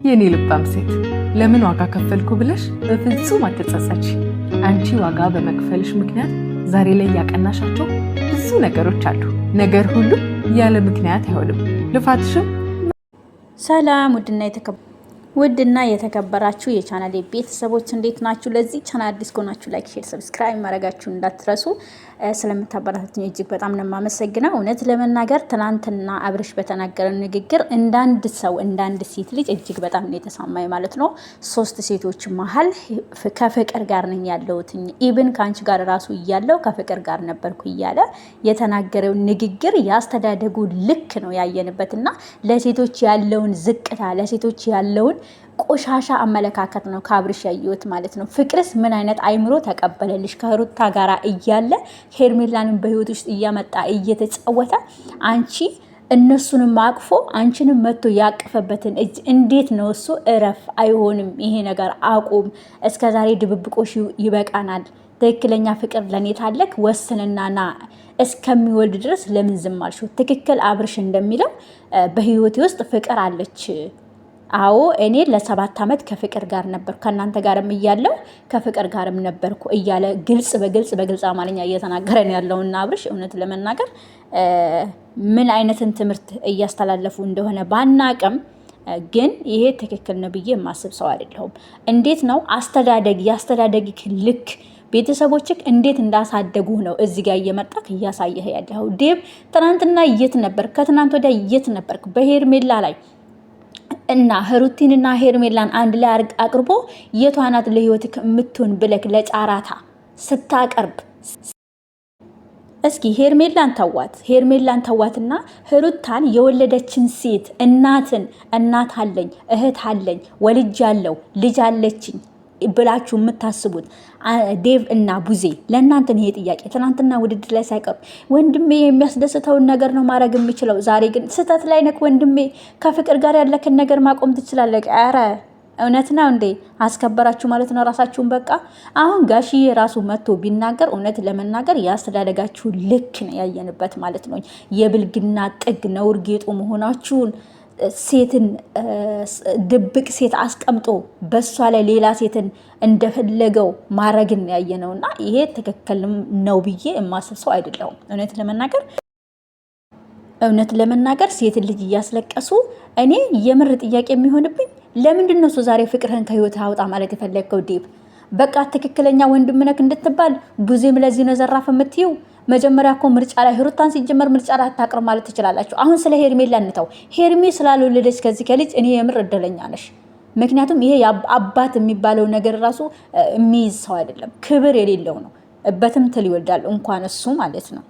የኔ ልባም ሴት ለምን ዋጋ ከፈልኩ ብለሽ በፍጹም አትጸጸች። አንቺ ዋጋ በመክፈልሽ ምክንያት ዛሬ ላይ ያቀናሻቸው ብዙ ነገሮች አሉ። ነገር ሁሉ ያለ ምክንያት አይሆንም። ልፋትሽም ሰላም ውድና የተከበራችሁ የቻናሌ ቤተሰቦች እንዴት ናችሁ? ለዚህ ቻናል አዲስ ከሆናችሁ ላይክ፣ ሼር፣ ሰብስክራይብ ማድረጋችሁን እንዳትረሱ። ስለምታበረታቱኝ እጅግ በጣም ነው የማመሰግነው። እውነት ለመናገር ትናንትና አብርሽ በተናገረው ንግግር እንዳንድ ሰው እንዳንድ ሴት ልጅ እጅግ በጣም ነው የተሰማኝ ማለት ነው። 3 ሴቶች መሀል ከፍቅር ጋር ነኝ ያለሁት ኢብን ከአንቺ ጋር ራሱ እያለው ከፍቅር ጋር ነበርኩ እያለ የተናገረው ንግግር ያስተዳደጉ ልክ ነው ያየንበትና ለሴቶች ያለውን ዝቅታ ለሴቶች ያለውን ቆሻሻ አመለካከት ነው ከአብርሽ ያየሁት ማለት ነው። ፍቅርስ ምን አይነት አይምሮ ተቀበለልሽ? ከሩታ ጋራ እያለ ሄርሜላንን በህይወት ውስጥ እያመጣ እየተጫወተ አንቺ እነሱንም አቅፎ አንቺንም መጥቶ ያቀፈበትን እጅ እንዴት ነው እሱ? እረፍ፣ አይሆንም፣ ይሄ ነገር አቁም፣ እስከዛሬ ድብብቆሽ ይበቃናል፣ ትክክለኛ ፍቅር ለኔ ታለክ ወስንና ና እስከሚወልድ ድረስ ለምን ዝም አልሽው? ትክክል አብርሽ እንደሚለው በህይወቴ ውስጥ ፍቅር አለች። አዎ እኔ ለ7 ዓመት ከፍቅር ጋር ነበርኩ፣ ከእናንተ ጋርም እያለው ከፍቅር ጋርም ነበርኩ እያለ በግልጽ አማርኛ እየተናገረን ያለውና አብርሽ እውነት ለመናገር ምን አይነትን ትምህርት እያስተላለፉ እንደሆነ ባናቅም ግን ይሄ ትክክል ነው ብዬ የማስብ ሰው አይደለሁም። እንዴት ነው ያስተዳደግ ልክ ቤተሰቦችክ እንዴት እንዳሳደጉ ነው እዚህ ጋር እየመጣክ እያሳየህ ያለው። ዴብ ትናንትና የት ነበርክ? ከትናንት ወዲያ የት ነበርክ? በሄርሜላ ላይ እና ሩቲንና ሄርሜላን አንድ ላይ አቅርቦ የቷናት ለህይወትክ የምትሆን ብለክ ለጫራታ ስታቀርብ እስኪ ሄርሜላን ተዋትና ሩታን የወለደችን ሴት እናት አለኝ እህት አለኝ ወልጃለሁ ልጅ አለችኝ ብላችሁ የምታስቡት ዴቭ እና ቡዜ ለእናንተ ይሄ ጥያቄ ትናንትና ውድድር ላይ ሳይቀሩ ወንድሜ የሚያስደስተውን ነገር ነው ማድረግ የሚችለው፣ ዛሬ ግን ስህተት ላይ ነክ ወንድሜ፣ ከፍቅር ጋር ያለክን ነገር ማቆም ትችላለህ። ኧረ እውነት ነው እንዴ? አስከበራችሁ ማለት ነው ራሳችሁን። በቃ አሁን ጋሽዬ ራሱ መጥቶ ቢናገር እውነት ለመናገር ያስተዳደጋችሁ ልክ ነው ያየንበት ማለት ነው። የብልግና ጥግ ነውር ጌጡ መሆናችሁን ሴትን ድብቅ ሴት አስቀምጦ በሷ ላይ ሌላ ሴትን እንደፈለገው ማረግን ያየነውና ይሄ ትክክል ነው ብዬ የማስብ ሰው አይደለሁም። እውነት ለመናገር ሴትን ልጅ እያስለቀሱ እኔ የምር ጥያቄ የሚሆንብኝ ለምንድን ነው ዛሬ ፍቅርህን ከህይወት አውጣ ማለት የፈለግከው? ዴብ በቃ ትክክለኛ ወንድም ነክ እንድትባል ቡዜም ለዚህ ነው ዘራፍ የምትይው። መጀመሪያ እኮ ምርጫ ላይ ሩታን ሲጀመር ምርጫ ላይ አታቅርብ ማለት ትችላላችሁ። አሁን ስለ ሄርሜላ እንተው። ሄርሜ ስላልወለደች ከዚህ ከልጅ እኔ የምር እድለኛ ነሽ። ምክንያቱም ይሄ አባት የሚባለው ነገር ራሱ የሚይዝ ሰው አይደለም፣ ክብር የሌለው ነው። በትምትል ይወልዳል እንኳን እሱ ማለት ነው።